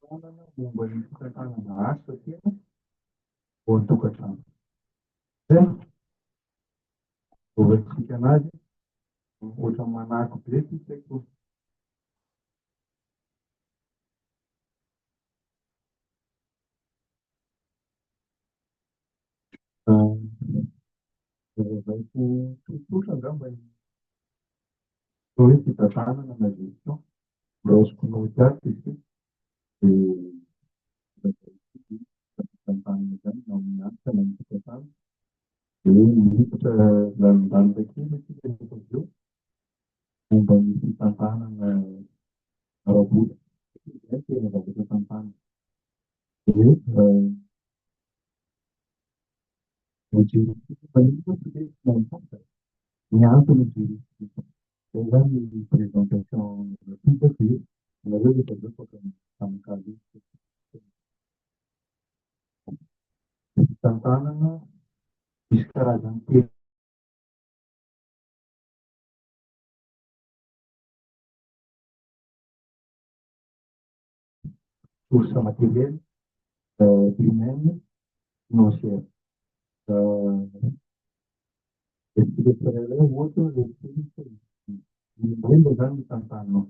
Tanana momba ny tokantanana asa tena ao an-tokantrano. Zay ovatsika anazy ohatra manako be ty haiko. Zavazaiko tsotsotra angamba ny hoe fitantanana na gestion raisiko notiaty izy dia fitantanana zany na amin'ny asa na ny tokantrano dia miditra lalindanika kely atsika rehefa avy eo momba ny fitantanana ara-bola zay tena zavatra tantana. Dia ny antony jerisika zay zany ny présentation rapide dia nareo rehefa avy eo afaka mitanokalo fitantanana misy karazany telo source matérielle humaine financière. Tsirairay ohatra rehefa olombelona zany mitantanao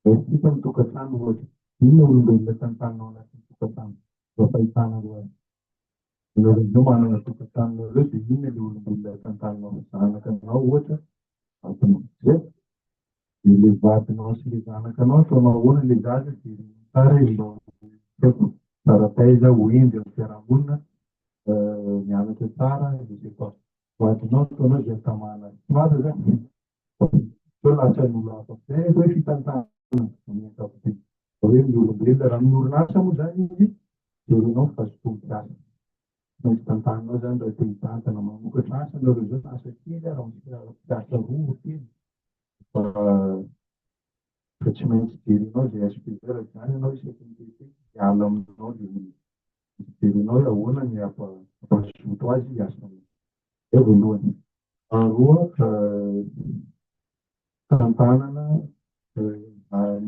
resika mitokantrano ohatra inona olombelona tantanao anatin'ny tokantrano mba fahitanareo azy. Nareo manana tokantranonareo dia inona le olombelona tantanao zanakanao ohatra vadinao zay dia le vadinao sy le zanakanao ataonao ahoana le zaza dia tsara mba haiko sarataiza hoendy amin'ny fiarahamonina mianatra tsara izay koa vadinao ataonao zay tamana maza zany sao lasa ny olo hafa zay hoe fitantanana amin'ny ankapobeny hoe ny olombelona raha ny orinasa moa zany izy jerenao fa sotompiasa maintsy tantananao zany raha te hitantana mamokatra asa nareo zao asa kely raha mpiasa roa kely fa tsy maintsy jerenao zay SPVR zany ianao isaky ny tete hiala aminao le jerenao hoe ahoana ny ampazoto azy asany zay voalohany. Faharoa tantanana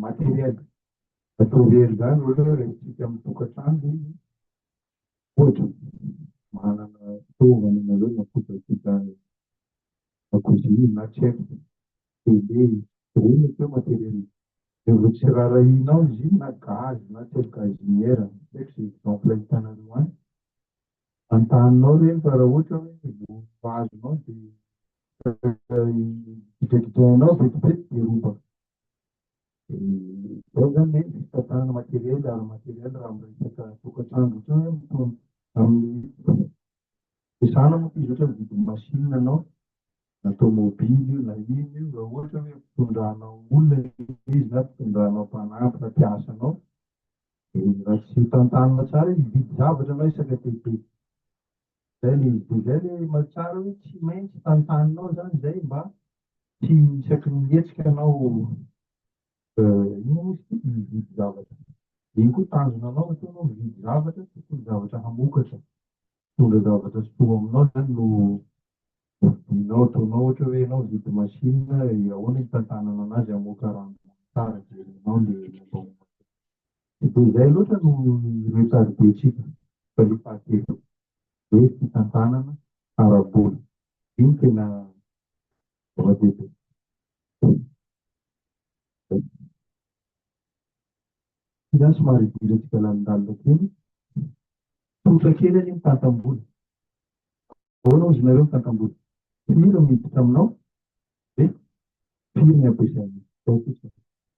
matériel matériel zany ohatra hoe resitsika amin'ny tokantrano dia izy ohatra manana fitaovana nareo nakojakoja na tsy haiko tele reny hoe matériel rehefa tsy rarahinao izy na gaz na tsy haiko gazinière haiko zay exemple ahitanareo any antaninao reny fa raha ohatra hoe vazonao dia hidrakidrainao vetivety dia robaka. Zay zany hoe fitantanana matériel ary matériel raha miresaka tokantrano ohatra hoe amin'ny fiasana moa izy ohatra mividy machine anao na tomobily na ino io raha ohatra hoe mpitondranao olona izy na mpitondranao mpanampy na mpiasanao raha tsy tantanana tsara hividy zavatra anao isaka tete zay le izy dia zay le mahatsara hoe tsy maintsy tantaninao zany zay mba tsy isaky ny mihetsika anao ino moa izy ty mividy zavatra iny koa tanjona anao ataonao mividy zavatra tokony zavatra hamokatra tondra zavatra soa aminao zany no vidinao ataonao ohatra hoe ianao mividy machine ahoana hitantanana anazy hamoaka rano tsara jerinao le momba dia zay loatra no retaribetsika fa le fahatelo hoe fitantanana ara-bola iny tena zava-dehibe. Ty zany somary idirantsika lalindalina kely tsotra kely any mitantam-bola ahoana ozy nareo mitantam-bola firy miditra aminao dia firy ny ampiasaina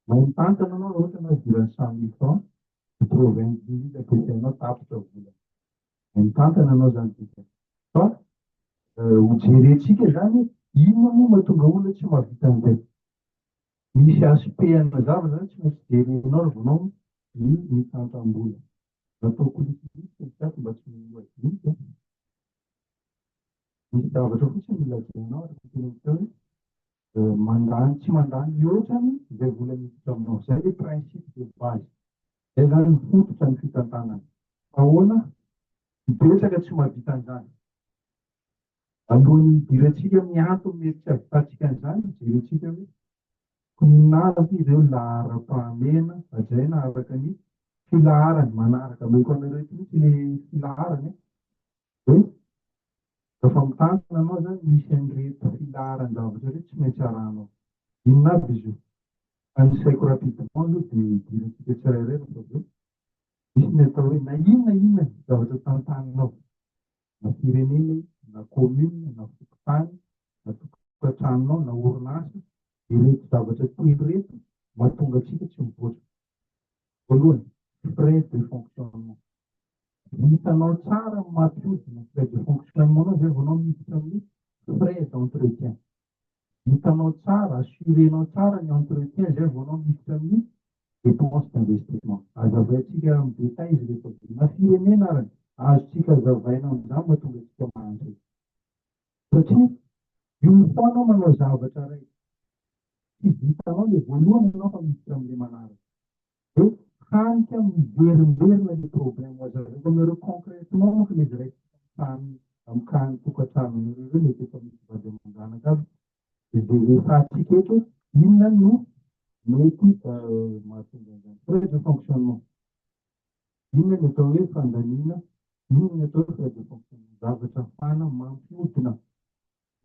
mahay mitantana anao raha ohatra na idiran'ny 100 000 francs 90 000 ampiasainao tapitra vola mitantana anao zany tika fa hojerentsika zany inona moa mahatonga olona tsy mahavita an'izay misy aspehana zavatra zany tsy maintsy jerenao raha vonao ny mitantam-bola nataoko litilisika tiako mba tsy mihoadinika misy zavatra fotsiny mila jerenao araka tena teo hoe mandany tsy mandany loatrany izay vola miditra aminao zay hoe principe de base zay zany ny fototra ny fitantanana ahoana hibetsaka tsy mahavita an'izany alohan'ny hidirantsika miantony mety tsy avitantsika an'izany jerentsika hoe koninazy ireo laharam-pahamena ajaina araka ny filaharany manaraka meko anareo mihitsy le filaharany hoe rehefa mitantana anao zany misy an'ireto filaharan-javatra reto tsy maintsy arahanao. Inona aby izy io? Anisaiko rapidement aloha dia dirantsika tsirairay rehefa avy eo. Misy ny atao hoe na inona zavatra tantaninao, na firenena io, na commune, na fokontany, na tokantranonao, na orinasa, ireto zavatra telo reto mahatonga antsika tsy mivoatra. Voalohany, frais de fonctionnement. Hitanao tsara mampiodina frais de fonctionnement zay vao anao miditra amin'ny frais d'entretien. Hitanao tsara, assurenao tsara ny entretien zay vao anao miditra amin'ny dépense d'investissement. Azavaintsika amin'ny détail izy rehefa na firenena arany azontsika azavaina amin'izany mahatonga antsika mahandro. Satria io foana manao zavatra ray tsy vitanao le voalohany anao fa miditra amin'le manaraka. Hoe hanika miverimberina le problème azavaiko aminareo concrètement monka le izy raiky amin'ny kany tokantranonareo reo mety efa misy vady aman-janaka aby. Dia rehefatsika eto inona no mety mahatonga an'izany frais de fonctionnement. Inona ny atao hoe fandaniana, inona ny atao hoe frais de fonctionnement, zavatra ahafahana mampiodina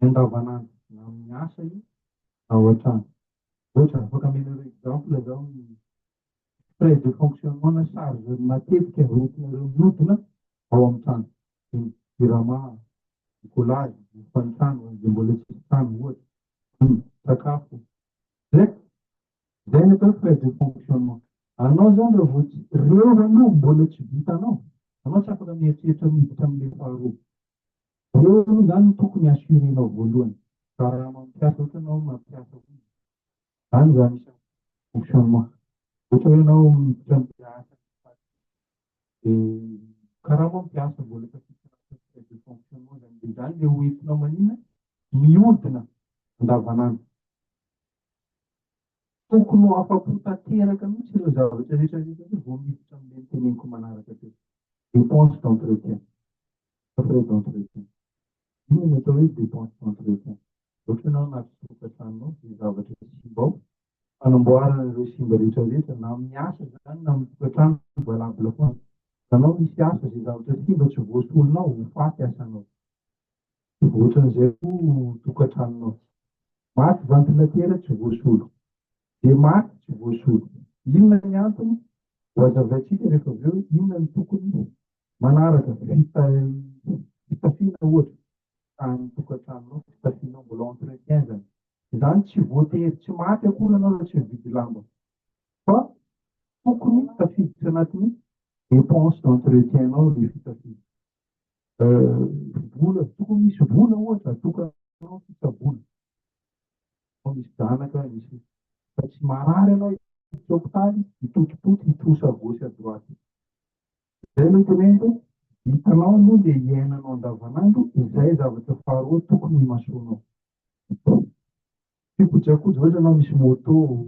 andavanandro na amin'ny asa io na ao an-trano. Ohatra afaka amenareo exemple zao ny frais de fonctionnement na charge matetika hoentinareo miodina ao amin'ny trano. Ny virama, ny kolazy, ny fantrano, izay mbola tsisy trano ohatra, ny sakafo. Zay ny atao frais de fonctionnement. Anao zany raha vao reo aloha mbola tsy vitanao, anao tsy afaka mieritreritra miditra amin'ilay faharoa. Reo aloha zany no tokony assurenao voalohany. Ka raha mampiasa ohatra anao mampiasa zany zany isan'ny fonctionnement. Ohatra hoe anao miditra ampiasa karaha mampiasa mbola tafiditra frais de fonctionnement zany dia zany le hoentinao manina miodina andavanandro. Tokony ho afa-po tanteraka mihitsy ireo zavatra rehetra vao miditra amin'ilay teneniko manaraka teo. Dépense d'entretien, frais d'entretien. Ino ny atao hoe dépense d'entretien? Ohatra ianao anaty tokantranonao dia zavatra simba ao, fanamboarana ireo simba rehetrarehetra na amin'ny asa zany na amin'ny tokantrano valabla foana. Anao misy asa izay zavatra simba tsy voasolonao ho faty asanao. Ohatran'izay koa tokantranonao. Maty ventilatera tsy voasolo. Dia maty tsy voasolo. Inona ny antony? Ho azavaintsika rehefa avy eo inona ny tokony manaraka fitafiana ohatra ny tokantranonao, fitafianao mbola entretien zany. Izany tsy voatery tsy maty akory anao raha tsy mividy lamba. Fa tokony tafiditra anatin'ny dépense d'entretien anao ny fitafiana. Vola, tokony misy vola ohatra tokanao fitsaboana. Misy zanaka, misy fa tsy marary anao tsy hôpitaly, hitotototy, hitosa à gauche à droite. Zay no teneniko, hitanao aloha le iainanao andavanandro, izay zavatra faharoa tokony himasoanao. Fikojakoja ohatra anao misy moto,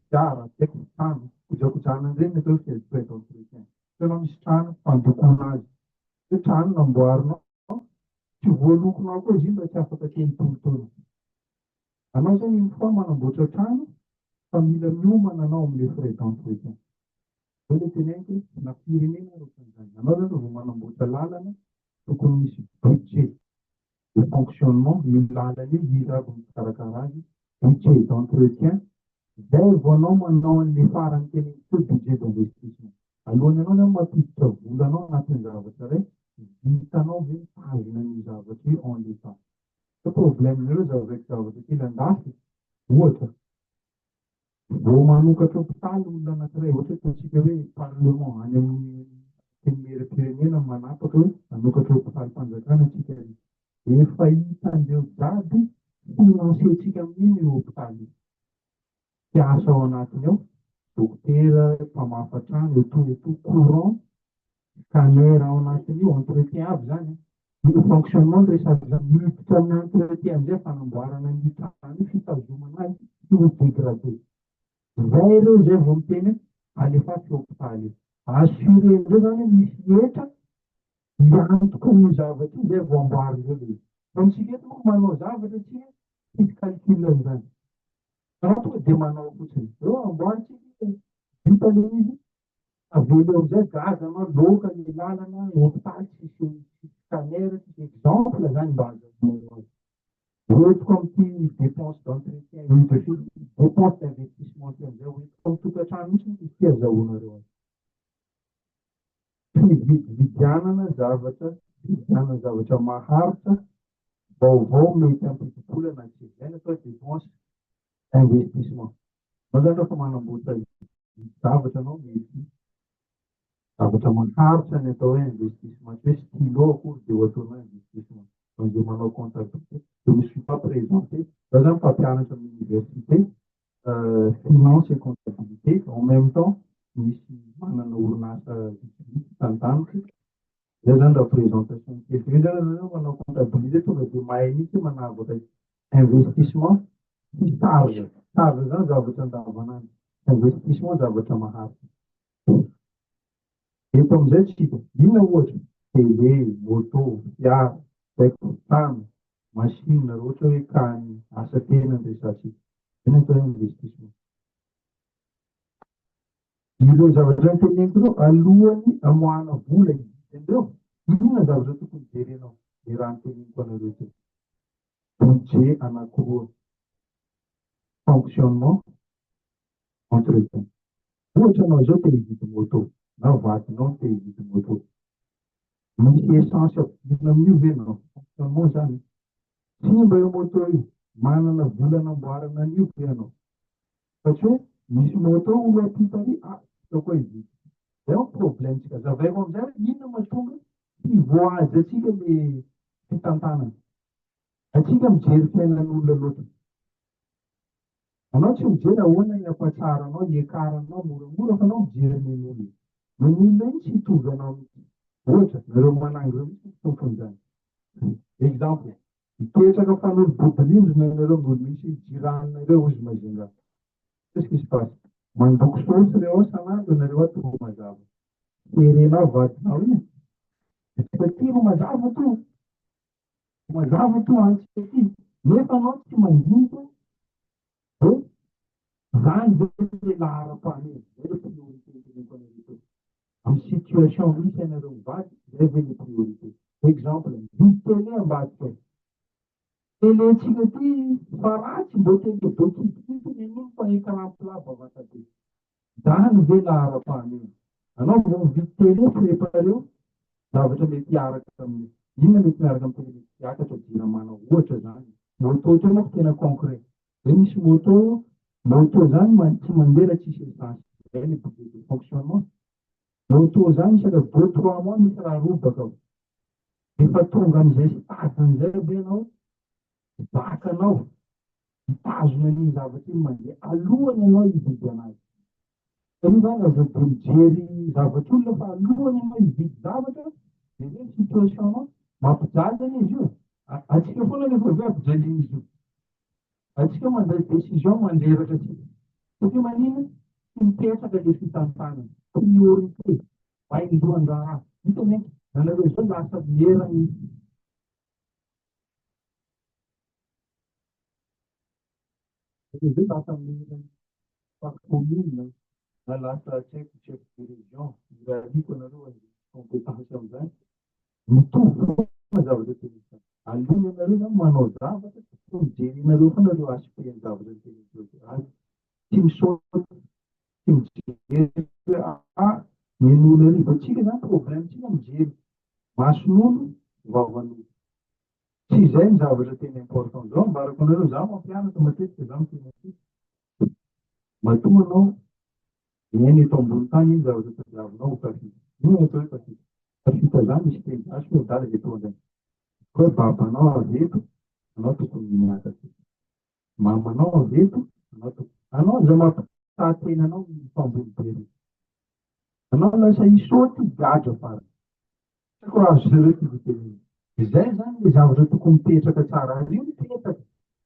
fiara, haiko trano, kojakojana ireny atao hoe frais d'entretien. Anao misy trano, fandokoana azy. Hoe trano namboarinao, tsy voalokonao koa izy iny raha tsy afaka telopolo. Anao zany uniforme manamboatra trano fa mila miomana anao amin'ilay frais d'entretien. Zay ilay teneniko na firenena ohatran'izany. Anao zany vao manamboatra lalana tokony misy budget de fonctionnement io lalana io mila aby mikarakara azy, budget d'entretien. Zay vao anao manao an'ilay farany teneniko budget d'investissement. Alohan'ny anao zany mampiditra volanao anatin'ny zavatra ray, vitanao ve mitazona ny zavatra io en l'état. Fa problème-nareo zavatra kely andafy, ohatra vao manokatra hôpitaly olona anankiray, ohatra ataontsika hoe parlement any amin'ny tenim-pirenena manapaka hoe manokatra hôpitaly fanjakana antsika efa hitandreo jiaby financentsika amin'iny io hôpitaly. Piasa ao anatiny ao, dokotera, mpamafa trano, eto courant, scanner ao anatiny io, entretien aby zany. Le fonctionnement rehefa miditra amin'ny entretien amin'izay fanamboarana ny trano fitazomana azy tsy ho dégradé. Zay ireo zay vao miteny alefatsy hôpitaly. Assuré-ndreo zany misy etra hiantoka ny zavatra io zay vao amboarindreo le. Fa misika eto moa manao zavatra tsika misy calcul an'izany. Raha tonga dia manao fotsiny. Eo amboaritsika vita le izy avy eo amizay gaga anao loka ny lalana hôpitaly tsisy scanner tsisy exemple zany mba azahoanao hoentiko amity dépense d'entretien dépense d'investissement ty amizay hoentiko amy tokantrano mihitsy izy ty azahoanareo azy vidianana zavatra maharitra vaovao mety ampiti-polana tsy zay atao dépense investissement ao zany rehefa manamboatra zavatra anao mety zavatra maharitra ny atao hoe investissement tsy hoe stylo akory de ohatranao investissement de manao comptabilité je me suis pas présenté za zany mpampianatra amin'ny université finance et comptabilité en même temps misy manana orinasa vitsivitsy tantanitry zay zany raha présentation kely zany manao comptabilité tonga de mahay mihitsy manavaka investissement sy charge zany zavatra andavanandro investissement zavatra maharitra eto amizay tsy hita inona ohatra télé moto fiara baiko trano machine raha ohatra hoe kany asa tena andresantsika iny atao investissement ireo zavatra nyteneniko reo alohany amoahana vola indreo inona zavatra tokony jerenao le raha nyteneniko anareo ty budget anankiroa fonctionnement entretien ohatra anao zao te hividy moto na vadinao te hividy moto misy essence ampidina amin'io venao fonctionnement zany tsy mba io moto io manana vola namboarana an'io ve anao satria hoe misy moto olo apitany toko hividy zay ao problèmetsika zavaiko amizay hoe inona mahatonga hivoazy atsika le fitantanana atsika mijery fiainan'olona loatra anao tsy mijery ahoana iampatsara anao iekaranao moramora fa anao mijery nen'olona nen'olona iny tsy hitovy anao mihitsy ohatra nareo manangy reo mihitsy tompony zany exemple mipetraka fanolo-bodilindrina nareo mbola misy jiranonareo izy mazenga qu'est-ce qui se passe mandoko sosy reo san'andro nareo ato ro mazava terenao vadinao iny fa ty ro mazava to antsika ty nefa anao tsy mandinto hoe zany zay lahara-pahamehana zay le priorité teneniko anareo amy situation misy anareo mivady zay ve le priorité exemple vidy télé ambadika télé-tsika ty fa ratsy mbo télé dokidikity nen'ino fa écran plat bavata be zany ve lahara-pahamehana anao vo mividy télé prépareo zavatra mety hiaraka amin'ny inona mety miaraka amy télé mety hiakatra jiramanao ohatra zany moto teo moa tena concret zay misy moto zany tsy mandeha raha tsisy essence zay le budget de fonctionnement moto zany isaka 2-3 mois misy raha robaka ao efa tonga amizay stadin'izay be anao vakanao mitazona an'iny zavatra iny mandeha alohany anao hividy anazy io zany azo de mijery zavatra olona fa alohany anao hividy zavatra de zay ny situationao mampijaliana izy io atsika foana lefa avy ampijaliana izy io atsika mandray décision manderaka atsika satria manino tsy mipetraka le fitantanana priorité vaindohan-draha hitany nanareo zao lasa merany zay lasa merany commune na lasa chef de région iraliko anareo compétence amizany mitovy zavatra teneniko alohany anareo zany manao zavatra fa mijery nareo fa nareo aspect zavatra teneniko azy tsy misaoty tsy mijery hoe nen'olo ary vatsika zany problèmetsika mijery mason'olo vavan'olo tsy zay ny zavatra tena important zao mbarako anareo za mampianatra matetika za mitena matonga anao eny eto ambony tany iny zavatra tadiavinao ho tafita ino atao hoe tafita tafita zany misy teny gasy hoe dala de tonga zany hoe babanao aveto anao tokony miakatra mamanao aveto anao za mampitatenanao mifambony be anao lasa isaoty gadra fara sako azo zareo tivoteny izay zany le zavatra tokony mipetraka tsara io mipetraka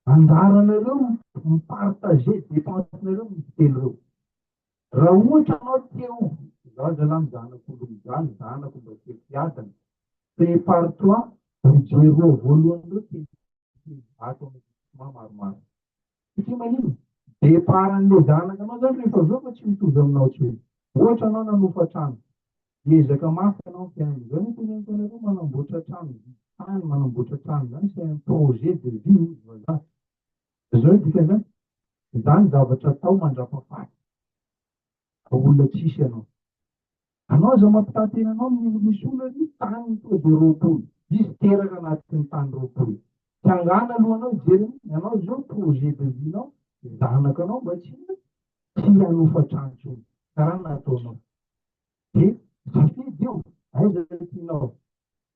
andaranareo mipartage dépensenareo mitely reo raha ohatra anao teo za zala my zanak'olo mizany zanako mba teo fiadana prépare toi mijeroa voalohany reo te ato investissement maromaro satria manino deparan'le zanaka anao zany rehefa aveo fa tsy mitovy aminao tsy hoe ohatra anao nanofa trano, ezaka mafy ianao ny fiainana zao ny teneniko anareo manamboatra trano tany manamboatra trano zany c'est un projet de vie vazaha zao dikan'izany zany zavatra atao mandrapahafaty olona tsisy ianao anao za mampitantena anao misy olona ny tany tonga de roapolo izy teraka anatin'ny tany roapolo tsy angana aloha anao jery anao zao projet de vie nao zanakanao mba tsy hanofa trano tsony karaha nataonao de safidy io aiza tianao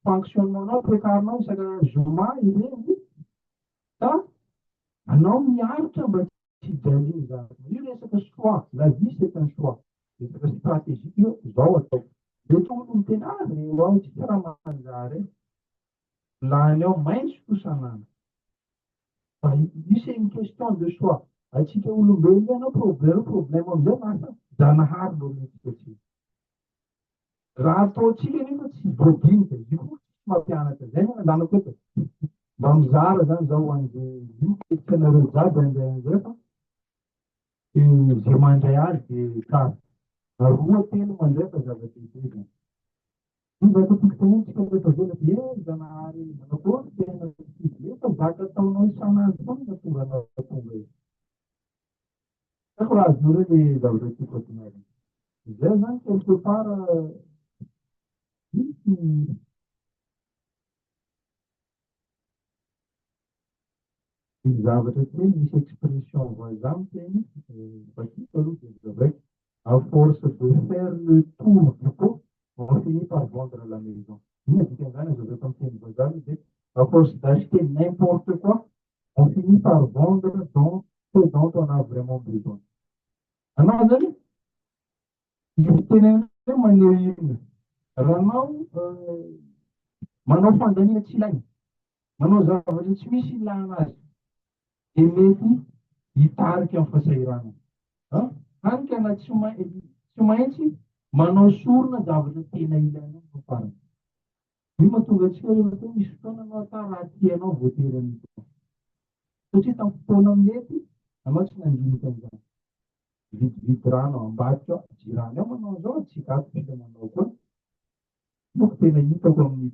fonctionnementanao prekarinao isaka zoma ireny ka anao miaritra mba tsy hijaliny zany io resaka choix la vie c'est un choix resaka stratégie io zao atao de tolo mitena azy re ao tsy raha manjary lany ao maintso kosanana fa io c'est une question de choix atsika olombelo ianao problème amizay lasa janahary lo metsika atsika raha ataotsika nefa tsy voadinika io koa tsy mampianatra zay nandanako eto mba mizara zany zao hoan'zay iketsikanareo jiaby anzay anzay fa zay mandray azy de kary roa telo mandray fa zava-dehibe zany io zaka toko tenentsika rehefa vela de zanahary manakory tena efa zaka ataonao isan'andro foana tonga anao tonga io ako raha azonareo le zavatra tiako atonary zay zany quelque part misy zavatra tsy hoe misy expression vazaha miteny bakiko aloha de zavaiky à force de faire le tour du pot on finit par vendre la maison ina dikan'izany azaveko am'teny vazaha de à force d'acheter n'importe quoi on finit par vendre ce dont on a vraiment besoin anao zany tenenao maneho ino raha anao manao fandaniana tsy ilainy manao zavatra tsy misy ilana azy de mety hitarika amin'ny fasahirana hanika na tsy maintsy manao sorona zavatra tena ilaina no farany io mahatonga atsika rehefa misy fotoana anao ata raha tianao voatery an'ito satria tamin'ny fotoana mety anao tsy nandinika an'izany vidividy rano ambadika ao jirany ao manao zao tsikato fila manao koa moko tena hitako amin'ny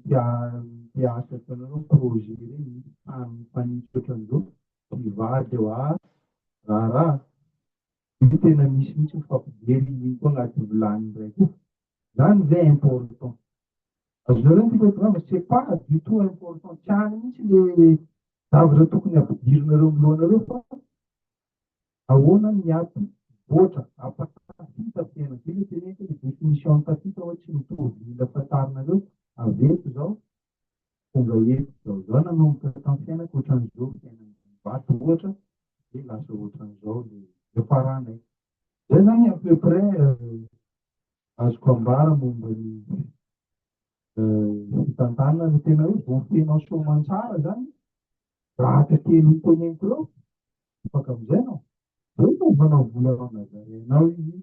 mpiasa tanareo projet reny tany fanitsy ohatran'izao mpivady eo raha io tena misy mihitsy mifampijery iny koa agnaty vilany ndraiky zany zay important azonareo ntikotogama c'est pas du tout important tsy any mihitsy le zavatra tokony ampidirinareo milohanareo fa ahoana miaty boatra apatafita fiaina ty le teneniko le définition ny tafita oha tsy mitovy mila fantarinareo aveto zao tonga eto zao nanomboka tamin'ny fiainako ohatran'izao fiainany vato ohatra de lasa ohatran'izao le faranay zay zany à peu près azoko ambara momba ny fitantanana no tena hoe vonfenao soamantsara zany raha tatelo teneniko reo afaka amizay nao zay manao volanao nazarenao izy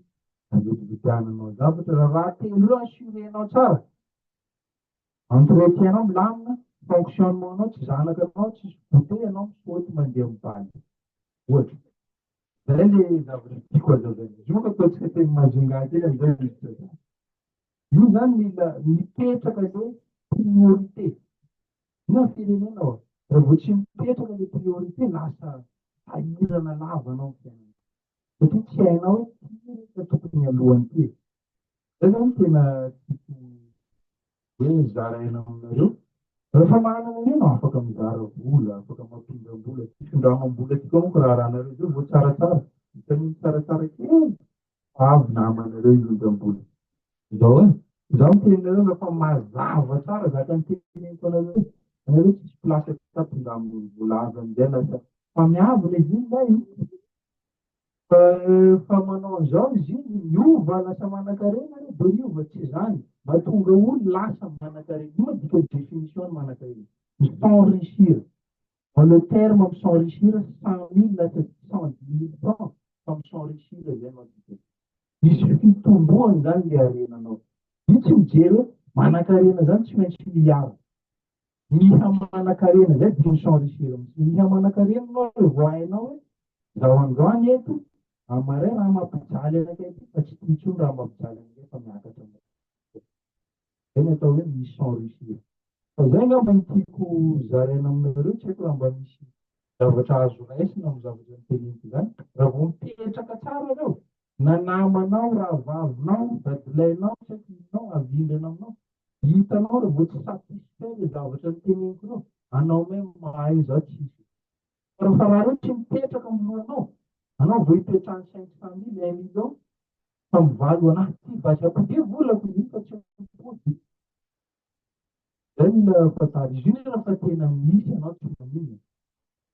azovidiananao zavatra raha telo assurenao tsara entretien-nao milamina fonctionnement-nao tsy zanakanao tsy sote anao misaoty mandeha mibaly ohatra zay le zavatra tiako azavana izy moka ataotsika teny majunga kely amizay misy io zany mila mipetraka le priorité ina firenena ao raha vo tsy mipetraka le priorité lasa ahirana lavanao fiainana satria tsy hainao hoe ty tokony alohany ty zay zany tena tiako hoe zaraina aminareo rehefa manana io no afaka mizara vola afaka mampindram-bola findramam-bola tika monko raha rahanareo zay vo tsaratsara vitaminy tsaratsara kely avy namanareo indram-bola zao zaho mitenareo rehefa mazava tsara zaka nyteneniko anareo anareo tsisy plasy tapindraminy vola avy amizay lasa fa miavona izy iny zay fa manao an'izao izy iny miova lasa manan-karena re de miova tsy zany mahatonga olo lasa manan-karena io dika définition ny manan-karena s'enrichir dans le terme s'enrichir 100 000 lasa 110 000 francs fa s'enrichir zay no dika misy fitomboany zany le arenanao io tsy mijery hoe manan-karena zany tsy maintsy miaro miha manan-karena zay dika s'enrichir miha manan-karena anao vo hainao hoe zaho androany eto amaray raha mampijaly anakay ty fa tsy intsony raha mampijaly amin'ilay fa miakatra zay ny atao hoe mission réussir. Fa zay angamba ny tiako zaraina aminareo, tsy haiko raha mba misy zavatra azo raisina amin'ny zavatra nyteneniko zany. Raha vao mipetraka tsara reo, na namanao, raha vavinao, dadilahinao, tsy haiko inonao, avindrana aminao, hitanao raha vao tsy satisfait le zavatra nyteneniko reo, anao hoe mahay zao tsisy. Fa raha reo tsy mipetraka amin'ny lohanao, anao vao hipetrahany 500 000 1 million, fa mivaly ho anahy ty vatrako de volako iny fa tsy mipody. Zay mila fatary izy io raha fa tena misy anao tsy manino.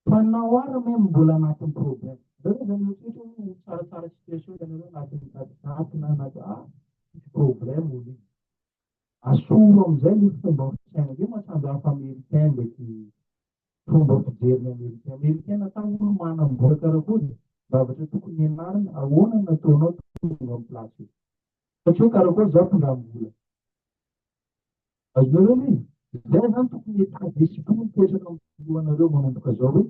Fa nao ary me mbola anatin'ny problème. Zay zany ohatra hoe tsaratsara situation ianareo anatin'ny gadagaty na anaty misy problème olo iny. Asolo amin'izay ny fomba fisaina io mahasamby hafa américain ndraiky fomba fijeriny américain. Américain natao olo manambola karakory zavatra tokony ianarana, ahoana nataonao tonga amin'ny plasy io. Satria karakory za mpindrambola. Azonareo hoe zay zany tokony état d'esprit mipetraka amin'ny lohanareo manomboka zao hoe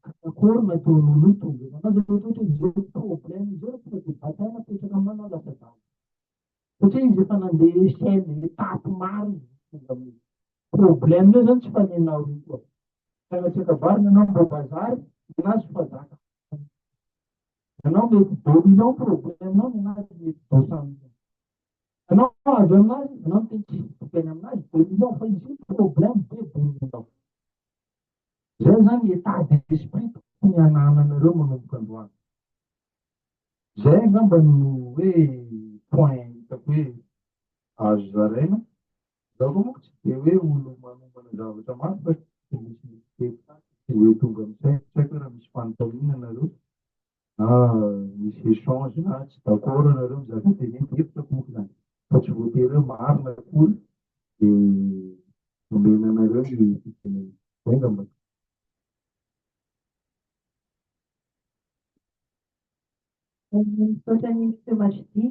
karakory nataon'olo io tonga. Anao zay ohatra hoe zay problème zao tonga de bataille napetraka aminao lasa dama. Satria izy efa nandeha échelle étape maro tonga amin'ny problème io zany tsy fanenao io koa. Fiainatsakabarina anao mbo bazary, anazy fa zaka. Anao mety 2 millions problème nao, anazy mety 200 millions. Anao avy aminazy, anao tena tsy tokany aminazy 2 millions fa izy problème be 2 millions. Zay zany état d'esprit tokony anananareo manomboka androany. Zay angamba no hoe point hitako hoe azo zaraina. Zaho koa monko tsy de hoe olo manombana zavatra maro fa tsy misy mistake tsy hoe tonga amin'izay. Tsy haiko raha misy fanontaniana nareo na misy échange na tsy d'accord nareo mizaha teneniko hevitako monko zany. Fa tsy voatery hoe marina akory de omena anareo ny fitenenana. Zay angamba. Misaotra ny femazidy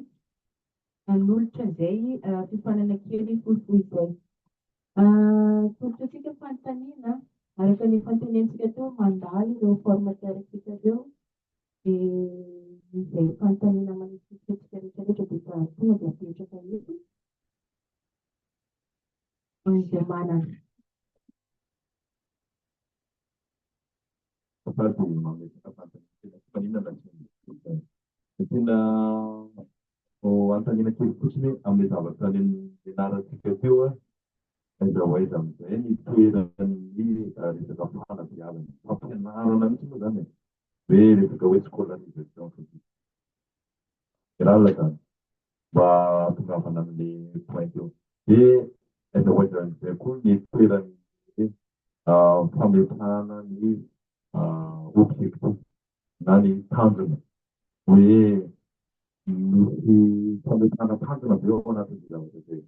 nanolotra izay fifanana kely fohifohy izay. Tolotra antsika fanontaniana araka ny fantenentsika teo mandalo ireo formateur-tsika ireo dia izay fanontaniana manisitsika rehetrarehetra dia tonga dia apetraka eto izay manana. Tena antanina kely fotsiny amin'ny zavatra nianarantsika teo aiza ho aiza amin'izay ny toeran'ny resaka fanabeazana. Fampianarana mihitsy moa zany hoe resaka hoe scolarisation fotsiny. Lalaka mba hahatongavana amin'ny point eo. Dia aiza ho aiza amin'izay koa ny toeran'ny fametahana ny objectif na ny tanjona. Hoe misy fametahana tanjona be ao anatin'ny zavatra zay.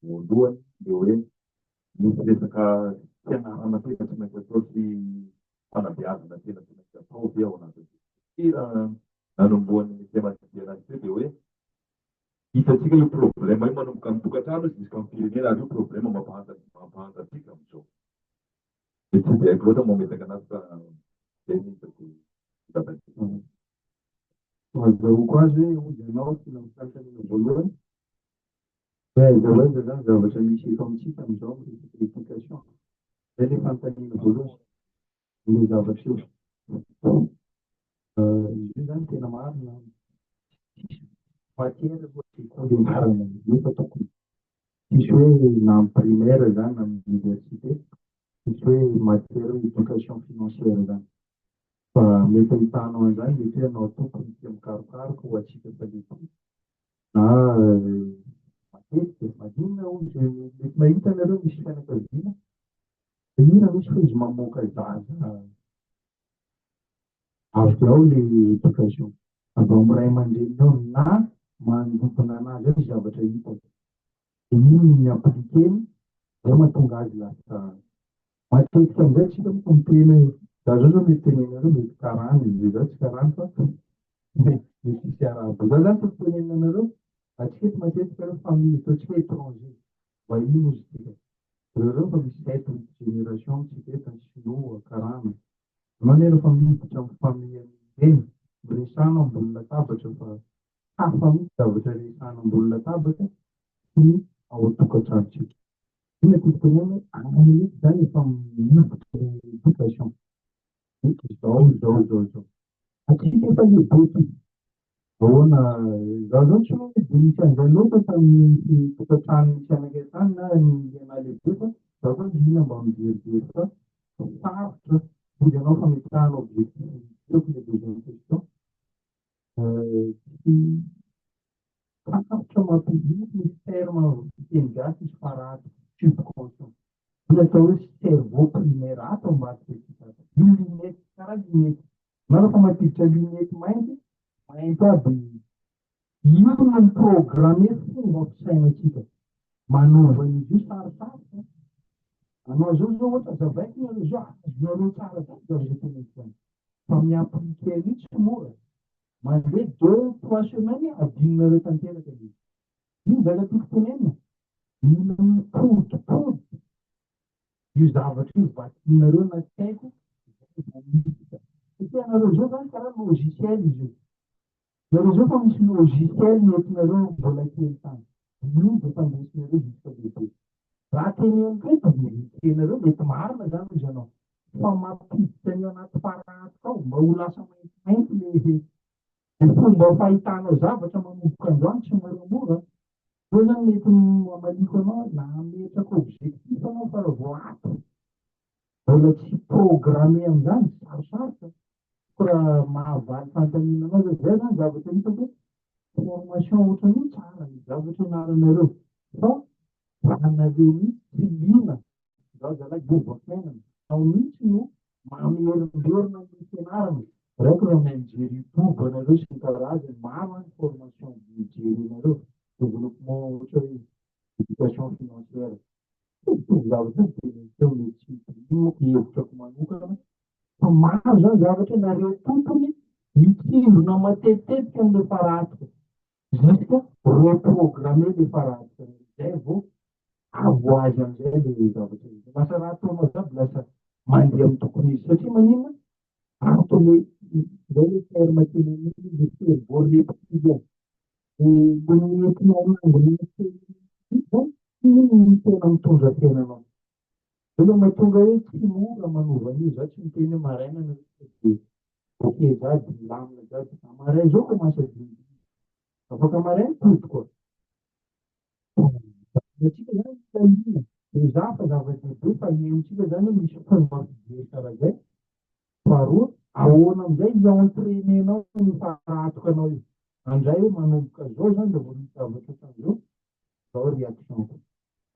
Voalohany dia hoe misy resaka fianarana tena tsy maintsy atao sy fanabeazana tena tsy maintsy atao be ao anatin'izay. Sy raha nanombohan'ny fianakavianazy teo dia hoe hitantsika io problème io manomboka amin'ny tokantrano izy juska amin'ny firenena ary io problème mampahangatsika amin'izao. Dia tsy dia haiko loatra mametaka anazy fa zay ny hitako zavatra. Azahoako azy hoe ozy ianao tsy nampisantanina voalohany hoe aiza ho aiza zany zavatra misy efa amintsika amin'izao resaka éducation. Zay le fanontaniana voalohany ny zavatra io. Izy io zany tena marina matière koa sekoly ianarana io fa tokony tsisy hoe na amin'ny primaire zany na amin'ny université tsisy hoe matière éducation financière zany. Fa mety ahitanao an'izany mety hoe anao tompony tia mikarokaroka ho atsika talehibe na matetika maninona ozy mety mahita anareo misy fianakaviana mihina misy fa izy mamoaka zaza avy ao le éducation avy ao amin'ny ray aman-dreny ao na manodidina anazy ao izy zavatra hitany dia iny ny aplikeny zay mahatonga azy lasa matetika amin'izay tsika moa miteny hoe za zao zao mety tenenareo mety karany izy zao tsy karany fa mety misy arabo. Za zany toko tenenanareo atsika eto matetika reo famille ataontsika hoe étranger vahiny ozy tsika. Reo fa misy 7 génération tsika eto ny sinoa karana. Anao nefa famille ditra amin'ny famille ireny resahana ambony latabatra fa hafa mihitsy zavatra resahana ambony latabatra sy ao an-tokantranontsika. Ina tiako tenena any mihitsy zany efa mivotra éducation. Zao. Atsika efa lehibe ty. Ahoana zaho zao tsy hoe de misy an'izay loatra tamin'ny tokantrano misy anakay tany na ny iana lehibe fa zaho koa lina mba mijerijery fa sarotra sody ianao fametrahana objectif tiako le deuxième question. Tsy sarotra mampidiny misy terme fiteny gasy izy fa raty subconscient. Io atao hoe cerveau primaire ato ambadika tsika. Io linety karaha linety. Na rehefa mampiditra linety mainty aby io no miprogramme fomba fisainantsika. Manova an'izy io sarosarotra. Anao zao ohatra zavaiko nareo zao azonareo tsara zany zavatra teneniko zany. Fa mi-appliquer an'io tsy mora. Mandeha 2-3 semaines adinonareo tanteraka izy. Io zaka tiako tenenina. Mila mipodipody io zavatra io vakinareo na tsy haiko. Satria anareo zao zany karaha logiciel izy io. Nareo zao fa misy logiciel nentinareo mbola kely tany. Io dia fandesinareo juska lehibe. Raha teneniko eto dia tenareo mety marina zany izy ianao. Fa mampiditra ny anaty farahatoka ao mba ho lasa maintimainty le fomba fahitanao zavatra manomboka androany tsy moramora. Io zany mety mamaliko anao na ametraka objectif anao fa raha vao ato mbola tsy programme amin'izany sarosarotra. Raha mahavaly fanontaniana anao zay zany zavatra hitako hoe formation ohatran'io tsara ny zavatra naranareo fa anareo mihitsy tsy lina zao zalahy govafiainana ao mihitsy no mamerindrerina ny fianarana. Raiko raha mijery YouTube anareo sy ny karazany maro any formation mijerinareo développement ohatra hoe éducation financière. Zavatra dia teo le tsy moko hevitrako manokana. Fa maro zany zavatra nareo tompony mitsindrona matetitetika amin'ilay faratoka. Juska reprogrammer le faratoka. Zay vao avoazy amin'izay le zavatra izy. Lasa raha ataonao jiaby lasa mandeha amin'ny tokony izy. Satria maninona? Ato le zay le terme teneniny le cerveau reptilien. Le nentinao nangona ny tena mitondra fiainanao. Io mahatonga hoe tsy mora manova an'io. Za tsy miteny hoe maraina no dia okey jiaby milamina jiaby. Maraina zao commence dimy. Afaka maraina tody koa. Atsika zany mitalina. Dia za fa zava-dehibe fa henontsika zany hoe misy fomba fijery karaha zay. Faharoa, ahoana amin'izay i-entraînenao ny faratokanao io. Andray hoe manomboka zao zany dia vao misy zavatra ohatran'izao. Zao réaction.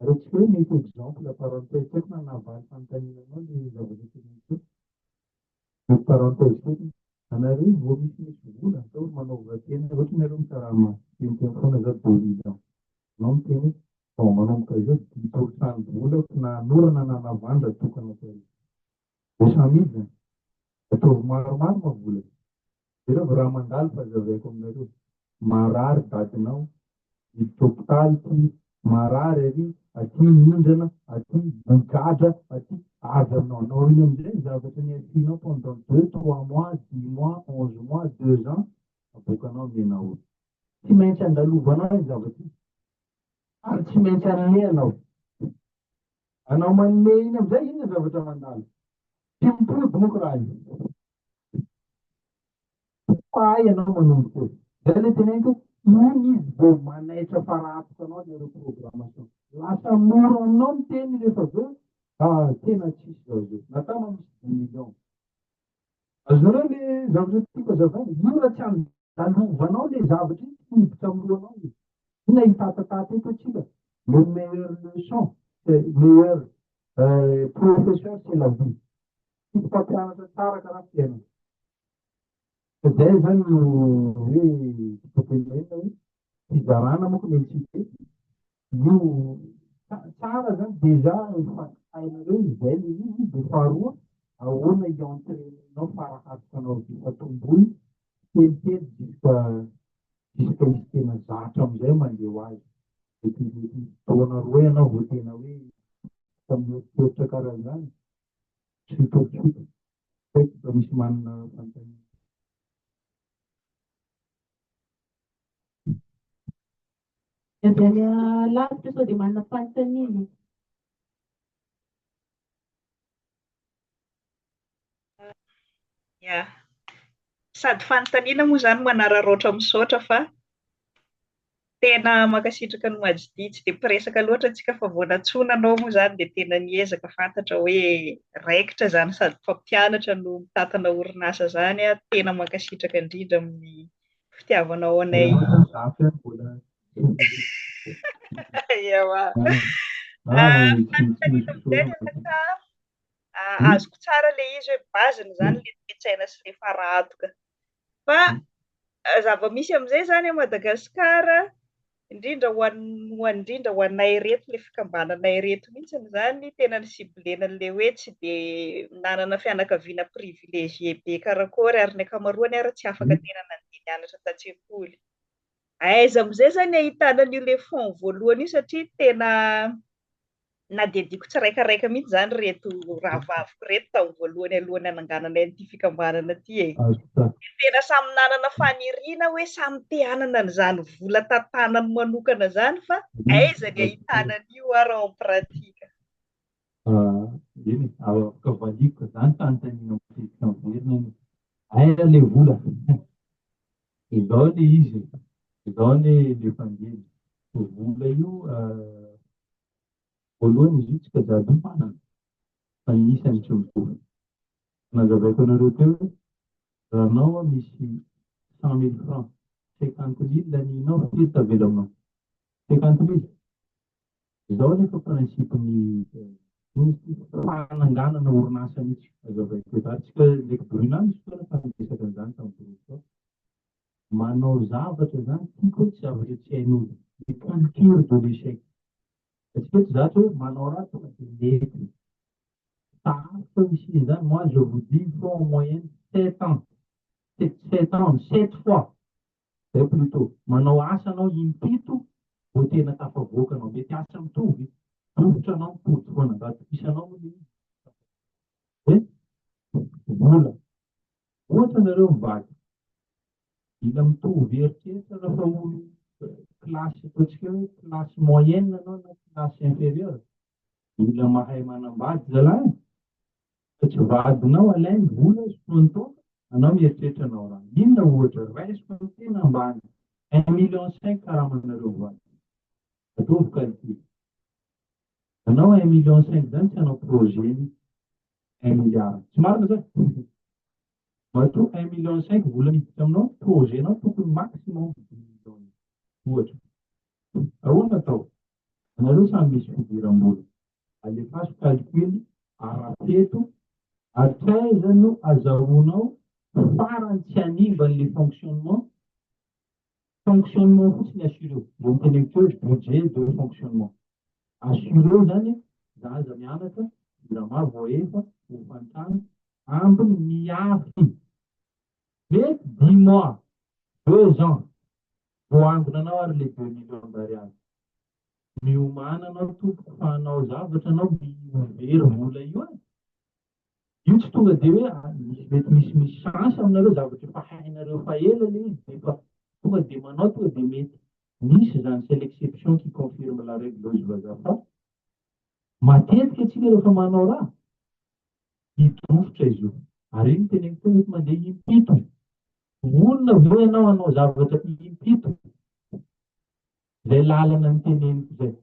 Raha hoe mety exemple parenthèse tiako na nahavaly fanontaniana anao le zavatra teneniko. Mety parenthèse fotsiny. Anareo vao misy vola atao manaova tena ohatra nareo mikarama teniteny foana zao bolida. Anao miteny hoe manomboka zao 10% vola na norana na navandra tokana atao. Dia samidy ataovy maromaro ma vola. Dia rehefa raha mandalo fa zavaiko aminareo. Marary datinao, hiditra hôpitaly ty, marary ary, aty mindrana, aty migadra, aty azanao. Anao iny amin'izay zavatra ny asianao pendant 2-3 mois, 10 mois, 11 mois, 2 ans, aboakanao menao. Tsy maintsy andalovanao ny zavatra iny. Ary tsy maintsy anome anao. Anao manome iny amin'izay iny zavatra mandalo. Tsy mipody moko raha iny. Fa ianao manomboka eo. Zay le teneniko iny izy vao manaitra faratoka anao le reprogrammation. Lasa mora aminao miteny rehefa aveo tena tsisy zao zao. Natao misy 10 millions. Azonareo le zavatra tiako hazavaina. Io raha tsy andalovanao le zavatra iny tsy miditra amin'ny lohanao izy. Ina hitatataty eto atsika. Le meilleur leçon, meilleur professeur c'est la vie. Tsy mpampianatra tsara karaha fiainana. Zay zany hoe topenenina hoe fizarana moko metsika io tsara zany deja hainareo izay le izy. Dia faharoa ahoana i-entraînenao farahatokanao fatombohy kelikely juska izy tena zatra amin'izay mandeha ho azy. Mety taona roa ianao vao tena hoe tamieritseritra karaha zany tsy totsotra. Haiko mba misy manana fanontaniana. Avy any lavitra sao dia manana fanontaniana. Ia. Sady fanontaniana moa zany manararaotra misaotra fa tena mankasitraka ny majidia tsy dia mpiresaka loatra antsika fa vao natsoina moa zany dia tena niezaka fantatra hoe raikitra zany sady mpampianatra no mitantana orinasa zany a, tena mankasitraka indrindra amin'ny fitiavanao anay. Ewa. Fanontaniana amin'izay rehefa azoko tsara le izy hoe baziny zany le toe-tsaina sy le farahatoka. Fa zava-misy amin'izay zany a Madagasikara, indrindra ho anay reto, le fikambananay reto mihitsiny zany, tena ny siblena le hoe tsy dia nanana fianakaviana privilégié be karakory ary ny ankamaroany ary tsy afaka tena nandeha nianatra tantsekoly. Aiza amin'izay zany ahitana an'io le fond voalohany io satria tena nadediko tsiraikaraika mihitsy zany reto rahavaviko reto tamin'ny voalohany alohan'ny hananganana ity fikambanana ity e. Tena samy nanana faniriana hoe samy te hanana an'izany vola tantanany manokana zany fa aiza ny ahitana an'io ary ao amin'ny pratika. Eny, afaka valiko zany fanontaniana matetika miverina iny. Aiza le vola? Izao le izy, izao le fandeny. Vola io voalohany izy io tsika jiaby manana, fa isany tsy mitovy. Nazavaiko anareo teo hoe raha anao misy 100 000 francs, 50 000 laninao, firy tavela aminao? 50 000. Izao nefa principen'ny fananganana orinasa mihitsy azavaiko eto. Tsika ndraiky Bruna misy fotoana fanomesaka an'izany tamin'ny Bruna. Manao zavatra zany tiako hoe tsy zavatra tsy hain'olo. Le culture de l'échec. Atsika tsy zatra hoe manao raha tonga dia mety. Sarotra misy zany, moi je vous dis, il faut en moyenne 7 ans. 7 ans, 7 fois. Zay plutôt. Manao asa anao impito, vao tena tafavoaka anao. Mety asa mitovy. Tovitra anao mipody foana. Raha tokisanao moa le vola. Ohatra nareo mivaky. Mila mitovy eritreritra rehefa olo klasy ataontsika hoe klasy moyenne anao na klasy inférieure. Mila mahay manambady zalahy. Fa tsy vadinao alainy vola sotroiny toka, anao mieritreritra anao raha. Inona ohatra raisiko ny tena ambany 1,5 million karamanareo vady. Ataovy calcul. Anao 1,5 million zany tsy anao projet 1 milliard. Tsy marina zay? Matoa 1,5 million vola miditra aminao, projet-nao tokony maximum 10 millions. Ohatra. Ahoana atao? Anareo samy misy fidiram-bola. Alefaso calcul ara-peto, hatraiza no azahoanao farany tsy hanimban'le fonctionnement. Fonctionnement fotsiny assuré. Vao miteneniko hoe budget de fonctionnement. Assuré zany zaza mianatra, firama vao efa, vao fantrano, ambiny miafy. Mety 10 mois, 2 ans, vao angonanao ary le 2 millions d'ariary. Miomana anao tompoko fa anao zavatra anao mivery vola io e. Io tsy tonga dia hoe mety misy chance aminareo zavatra efa hainareo fa ela le izy. Efa tonga dia manao tonga dia mety misy zany, c'est l'exception qui confirme la règle hozy vazaha fa matetika atsika rehefa manao raha hidrofotra izy io. Ary iny teneniko teo mety mandeha impito. Olona ve ianao anao zavatra impito? Zay lalana ny teneniko zay.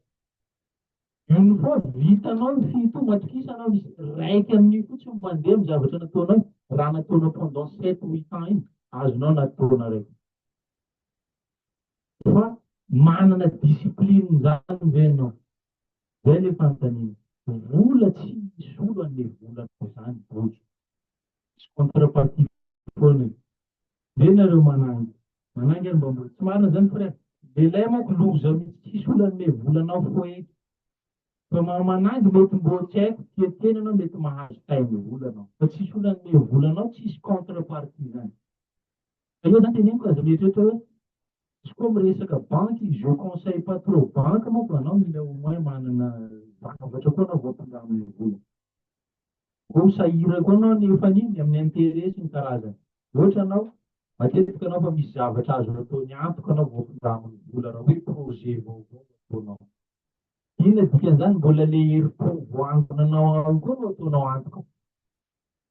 Une fois vitanao ny fito matokisanao misy raiky amin'io fotsiny mandeha amin'ny zavatra nataonao, raha nataonao pendant 7-8 ans iny, azonao nataona raiky. Fa manana discipline zany ve ianao? Zay le fanontaniana. Vola tsy misy olo an'le vola zany bojo. Misy contrepartie foana. Ve nareo manangy? Manangy ary mba mbola tsy marina zany frère. Lehilahy manko loza mihitsy tsisy olo an'le volanao foeky. Fa manangy mety mbola tsy haiko, tiatena anao mety mahazo taimy volanao. Fa tsisy olo an'le volanao, tsisy contrepartie zany. Fa io zany teneniko aza mieritreritra hoe izy koa miresaka banky, je conseille pas trop. Banky manko anao mila au moins manana zavatra koa anao vao tonga amin'ny vola. Vao sahira koa anao nefa niny amin'ny intérêt sy ny karazany. Ohatra anao Matetika anao fa misy zavatra azo ataony antoka anao vao findraminy vola raha hoe projet vaovao ataonao. Inona dikan'izany mbola le herim-po voangonanao ao koa no ataonao antoka.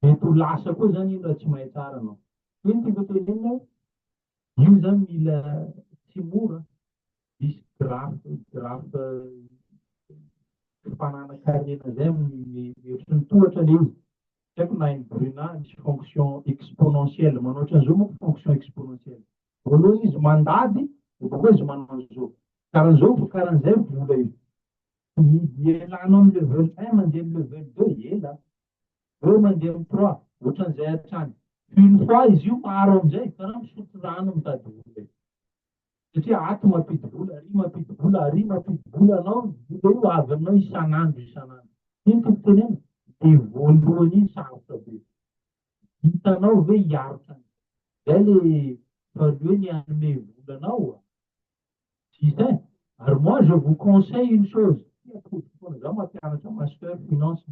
Mety ho lasa koa zany iny raha tsy mahay tsara anao. Iny tiako tenenina hoe io zany mila tsy mora. Misy graphe fananakarena zay ohatry ny tohatra le izy. Tsy haiko na iny Bruna misy fonction exponentielle, manao ohatran'izao moa fonction exponentielle. Voalohany izy mandady, bôka izy manao an'izao. Karan'izao karan'izay vola io. Ielanao amin'ny level 1 mandeha amin'ny level 2, ela. 2 mandeha amin'ny 3, ohatran'izay hatrany. Une fois izy io maro amin'izay, karaha misotro rano mitady vola io. Satria ato mampidi vola, ary mampidi vola, ary mampidi vola anao, vola io avy aminao isan'andro. Iny tiako tenena, dia voalohany iny sarotra be. Hitanao ve hiaritra zay le faliohy ny anome volanao. Si c'est. Alors moi, je vous conseille une chose. Zaho mampianatra master finance.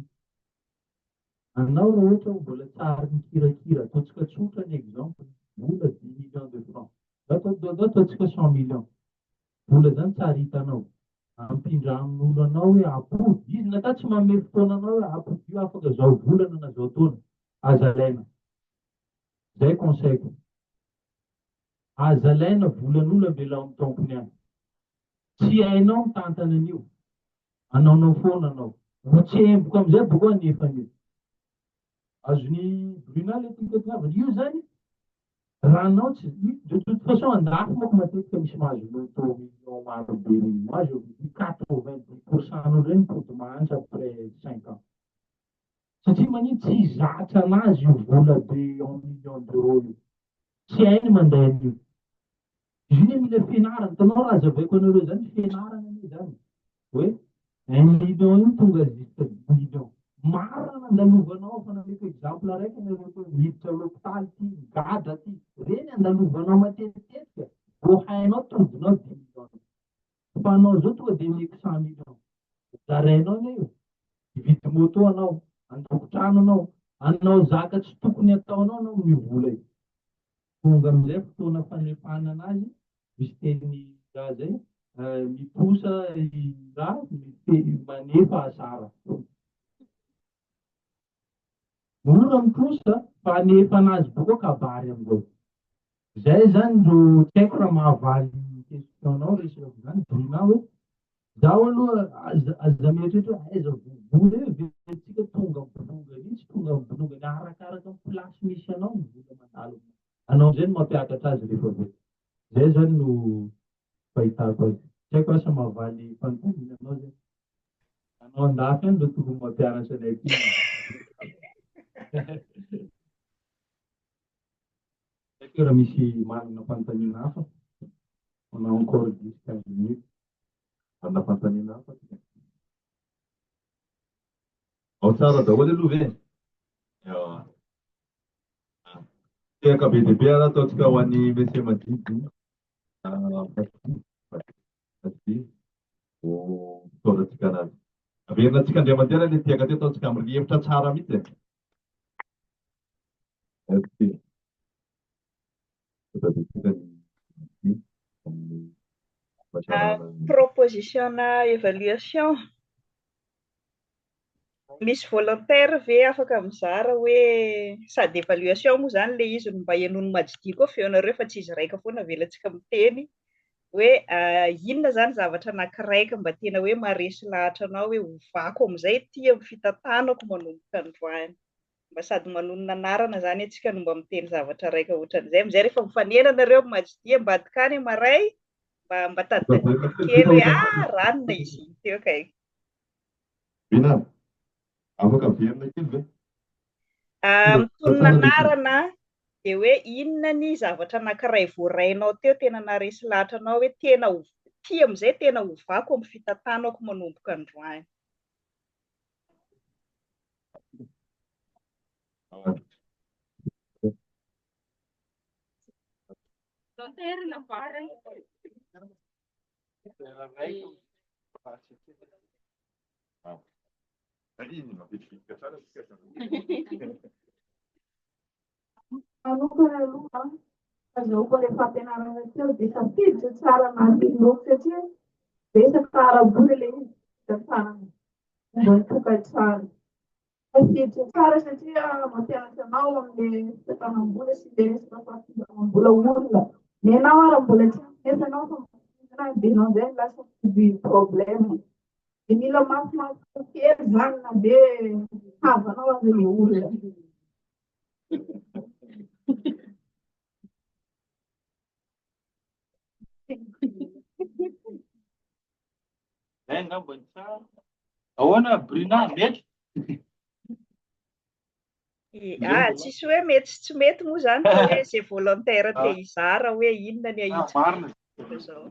Anao raha ohatra mbola tsara mikirakira, ataontsika tsotra ny exemple, vola 10 millions de francs. Ataontsika 100 millions. Vola zany tsara hitanao. Ampindramn'olo anao hoe apody. Izy natao tsy manome fotoana anao hoe apody io afaka zao volana na zao taona. Aza alaina. Zay conseil-ko. Aza alaina volan'olo ambela amin'ny tompony any. Tsy hainao mitantana an'io. Anaonao foana anao. Motsemboka amin'izay boka anefany io. Azony Bruna le tinkatiavana. Io zany, raha anao tsy, de toute façon andafy moa matetika misy mahazo loto million maro be. Moi, je vous dis 90% an'olo reny mipody mahantra après 5 ans. Satria manino tsy zatra anazy io vola be en million d'euros io. Tsy hainy mandeha an'io. Izy mila fianarana. Tanao raha azavaiko anareo zany fianarana anie zany. Hoe 1 million io tonga jusqu'à 10 millions. Maro andalovanao fa nameko exemple araiky anareo miditra l'hôpital ty, gadra ty. Reny andalovanao matetika. Vao hainao todinao 10 millions. Fa anao zao tonga dia meko 100 millions. Zarainao anie io. Hividy moto anao, andoko trano anao, anao zaka tsy tokony ataonao anao ny vola io. Tonga amin'izay fotoana fanefana anazy, misy teny raha zay, miposa raha, manefa asara. Mora miposa, fa nefa anazy boka kabary amin'izao. Zay zany no tsy haiko raha mahavaly questionao resaka zany, Bruna hoe zaho aloha aza mieritreritra aiza vola io verentsika tonga bolongany iny, tsy tonga bolongany arakaraka amin'ny plasy misy anao ny vola mandalo. Anao am'izay no mampiakatra azy rehefa avy. Zay zany no fahitako azy. Tsy haiko asa mahavaly fanontaniana anao zay. Anao andafy any lo tokony mampianatra anay aty. Haiko raha misy manana fanontaniana hafa. On a encore 10-15 minutes. Manana fanontaniana hafa. Ao tsara daholo aloha ve? Tehaka be dia be raha ataontsika ho an'ny mese madidy. Fitaorantsika anazy. Averinantsika indray mandeha ilay tiaka ty ataontsika amin'ny hevitra tsara mihitsy. Proposition évaluation. Misy volontaire ve afaka mizara hoe sady évaluation moa zany le izy no mba ianono majidia koa feonareo fa tsy izy raika foana velantsika miteny hoe inona zany zavatra anakiraika mba tena hoe maresy lahatra anao hoe hovako amin'izay ty amin'ny fitantanako manomboka androany. Mba sady manonona anarana zany antsika no mba miteny zavatra raika ohatran'izay. Amin'izay rehefa mifanena nareo majidia ambadika any maray mba tadidady kely hoe ranona izy teo kay. Vina, afaka verina kely ve? Mitonona anarana dia hoe inona ny zavatra anankiray voarainao teo tena naresy lahatra anao hoe tena ty amin'izay tena hovako amin'ny fitantanako manomboka androany. Manokana aloha Azao koa rehefa ampianarana keo dia safiditra tsara anaty loko satria betsaka ara-bola ilay izy da tsara mba tokantrano. Safiditra tsara satria mampianatra anao amin'ilay fitantanam-bola sy ilay resaka fahafidanam-bola olona. Ny ianao ary mbola tsy ampiasa anao fa mahafinaritra dia ianao izay lasa mividy problème. Dia mila mafimafy kely zany na dia havanao aza ilay olona. Zay angamba ny tsara. Ahoana Brina, mety? Tsisy hoe mety sy tsy mety moa zany fa hoe zay volontaire te hizara hoe inona ny ahitsy Marina. zao.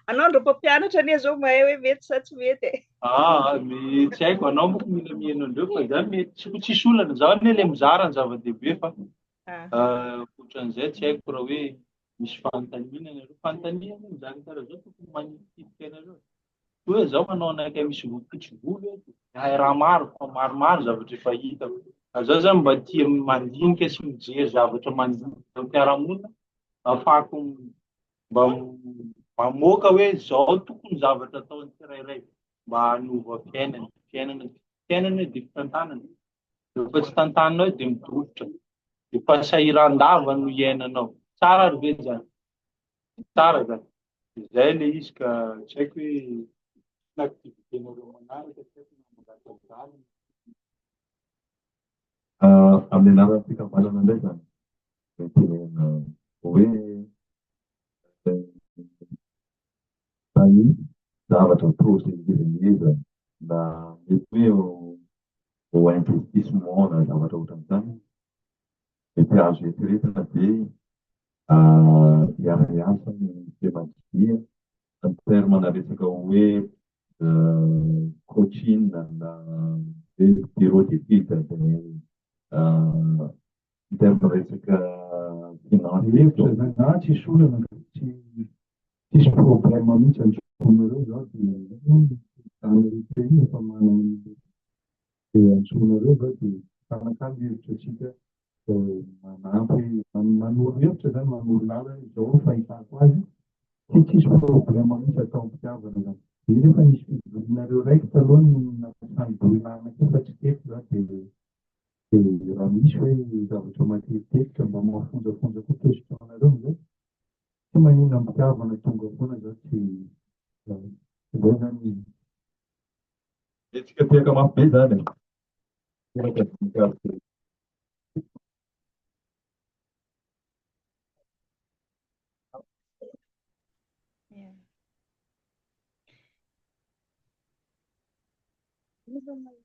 Anao ndro mpampianatra anie zao mahay hoe mety sa tsy mety e. Tsy haiko anao moa mila mihaino andreo fa za mety tsisy olana zaho anie le mizara ny zava-dehibe fa ohatran'izay tsy haiko raha hoe misy fanontaniana nareo. Fanontaniana mizara tsara zao tokony manipitika anareo. Hoe zaho manao anakay misy volovolo raha maro fa maromaro zavatra efa hitako. Zaho zany mba tia mandinika sy mijery zavatra mandinika mpiara-monina ahafahako mba mamoaka hoe zao tokony zavatra ataon'ny tsirairay mba hanova fiainana. Fiainana dia fitantanana. Rehefa tsy tantananao dia midorotra. Efa sahiran-dava no iainanao. Tsara ry ve zany? Tsara zany. Izay ilay izy ka tsy haiko hoe n'activité-nareo manaraka tsy haiko mangatazany. Amin'ny anaran'ny fikambanana indray zany tenena hoe tany zavatra prosediran'iza na mety hoe ho investissement na zavatra ohatran'izany mety azo eritreretina dia hiara-miasa ny temadia en terme-na resaka hoe coaching na hoe bureau d'étude en terme resaka hevitra zany na tsisy olana tsy tsisy problème mihitsy antsoinareo zao dia zany efa manana dia antsoinareo zao dia fanakalo hevitra tsika manampy manoro hevitra zany manoro lalana izao fahitako azy tsy tsisy problème mihitsy atao mpitiavana zany. Dia rehefa nisy fivorinareo raiky taloha ny nampiasany borinahana keo fa tsy teto za dia raha misy hoe zavatra matetitetika mba mahafonjafonja koa questionareo amizay tsy manina mpitiavana tonga foana za tsy zay zany etsika tiaka mafy be zany Yeah.